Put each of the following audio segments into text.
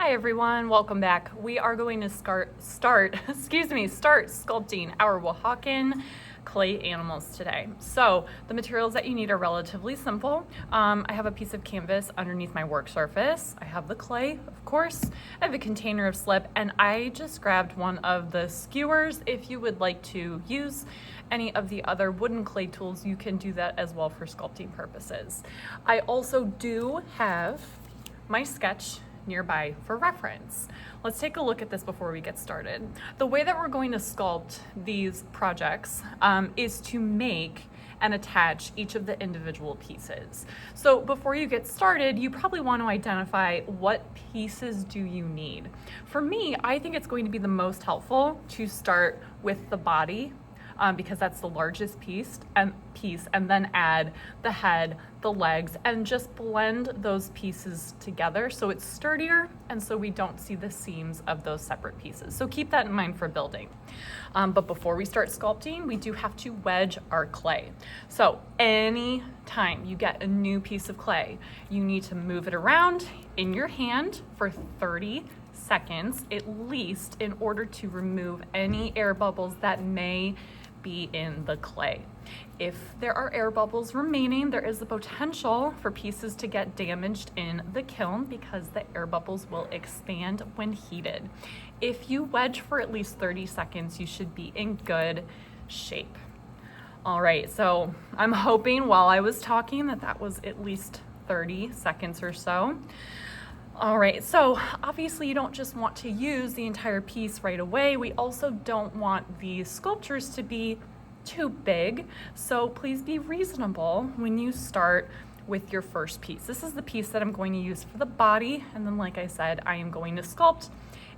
Hi everyone, welcome back. We are going to start sculpting our Oaxacan clay animals today. So the materials that you need are relatively simple. I have a piece of canvas underneath my work surface. I have the clay, of course. I have a container of slip, and I just grabbed one of the skewers. If you would like to use any of the other wooden clay tools, you can do that as well for sculpting purposes. I also do have my sketch nearby for reference. Let's take a look at this before we get started. The way that we're going to sculpt these projects is to make and attach each of the individual pieces. So before you get started, you probably want to identify what pieces do you need. For me, I think it's going to be the most helpful to start with the body, because that's the largest piece, and then add the head, the legs, and just blend those pieces together so it's sturdier and so we don't see the seams of those separate pieces. So keep that in mind for building. But before we start sculpting, we do have to wedge our clay. So any time you get a new piece of clay, you need to move it around in your hand for 30 seconds at least in order to remove any air bubbles that may be in the clay. If there are air bubbles remaining, there is the potential for pieces to get damaged in the kiln because the air bubbles will expand when heated. If you wedge for at least 30 seconds, you should be in good shape. All right, so I'm hoping while I was talking that was at least 30 seconds or so. All right, so obviously you don't just want to use the entire piece right away. We also don't want the sculptures to be too big, so please be reasonable when you start with your first piece. This is the piece that I'm going to use for the body, and then like I said, I am going to sculpt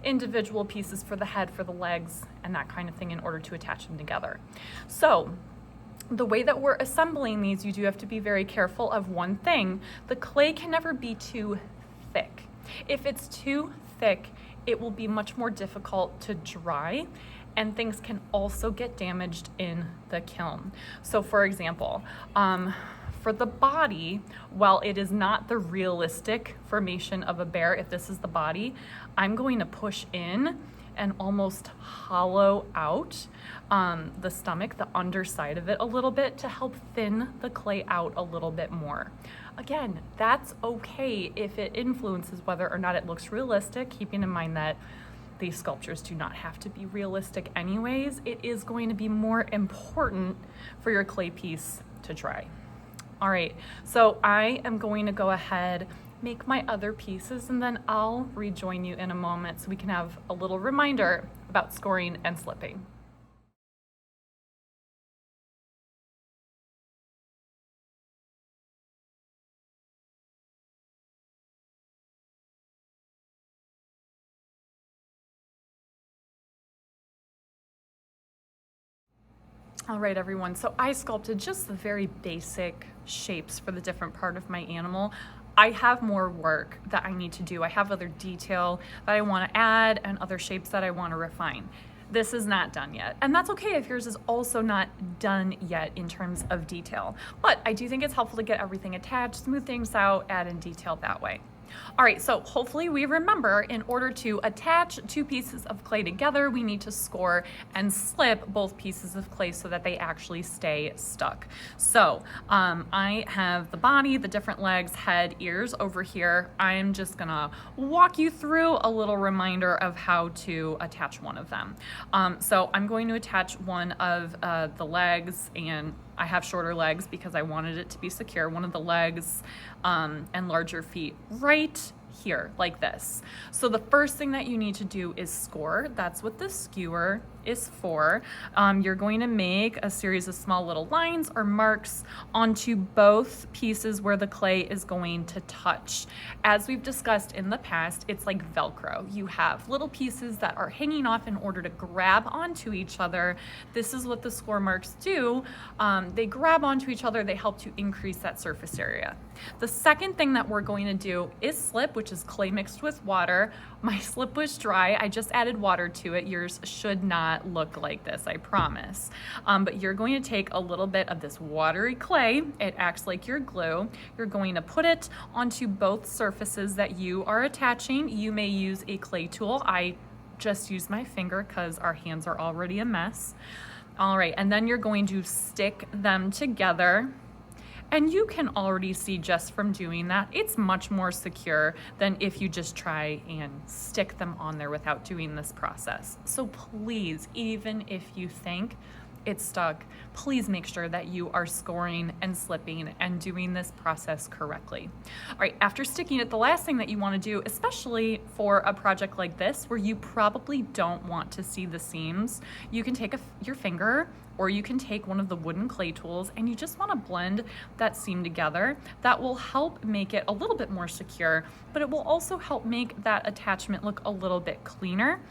individual pieces for the head, for the legs, and that kind of thing in order to attach them together. So the way that we're assembling these, you do have to be very careful of one thing. The clay can never be too thick. If it's too thick, it will be much more difficult to dry, and things can also get damaged in the kiln. So for example, for the body, while it is not the realistic formation of a bear, if this is the body, I'm going to push in and almost hollow out the stomach, the underside of it a little bit to help thin the clay out a little bit more. Again, that's okay if it influences whether or not it looks realistic, keeping in mind that these sculptures do not have to be realistic anyways. It is going to be more important for your clay piece to dry. All right, so I am going to go ahead, make my other pieces, and then I'll rejoin you in a moment so we can have a little reminder about scoring and slipping. All right, everyone, so I sculpted just the very basic shapes for the different part of my animal. I have more work that I need to do. I have other detail that I want to add and other shapes that I want to refine. This is not done yet, and that's okay if yours is also not done yet in terms of detail. But I do think it's helpful to get everything attached, smooth things out, add in detail that way. All right, so hopefully we remember in order to attach two pieces of clay together, we need to score and slip both pieces of clay so that they actually stay stuck. So I have the body, the different legs, head, ears over here. I'm just gonna walk you through a little reminder of how to attach one of them. So I'm going to attach one of the legs, and I have shorter legs because I wanted it to be secure. One of the legs and larger feet right here, like this. So the first thing that you need to do is score. That's what the skewer is for. You're going to make a series of small little lines or marks onto both pieces where the clay is going to touch. As we've discussed in the past, it's like Velcro. You have little pieces that are hanging off in order to grab onto each other. This is what the score marks do. They grab onto each other. They help to increase that surface area. The second thing that we're going to do is slip, which is clay mixed with water. My slip was dry. I just added water to it. Yours should not not look like this, I promise. But you're going to take a little bit of this watery clay. It acts like your glue. You're going to put it onto both surfaces that you are attaching. You may use a clay tool. I just use my finger because our hands are already a mess. All right, and then you're going to stick them together. And you can already see just from doing that, it's much more secure than if you just try and stick them on there without doing this process. So please, even if you think it's stuck, please make sure that you are scoring and slipping and doing this process correctly. All right, after sticking it, the last thing that you want to do, especially for a project like this where you probably don't want to see the seams, you can take your finger or you can take one of the wooden clay tools and you just want to blend that seam together. That will help make it a little bit more secure, but it will also help make that attachment look a little bit cleaner.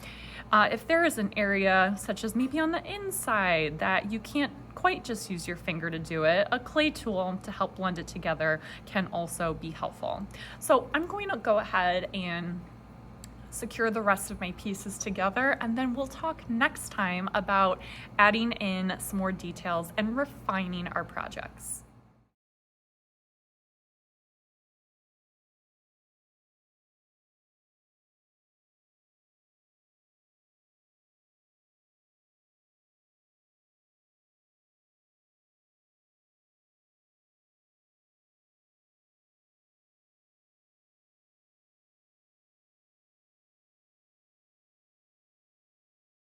If there is an area, such as maybe on the inside, that you can't quite just use your finger to do it, a clay tool to help blend it together can also be helpful. So I'm going to go ahead and secure the rest of my pieces together, and then we'll talk next time about adding in some more details and refining our projects.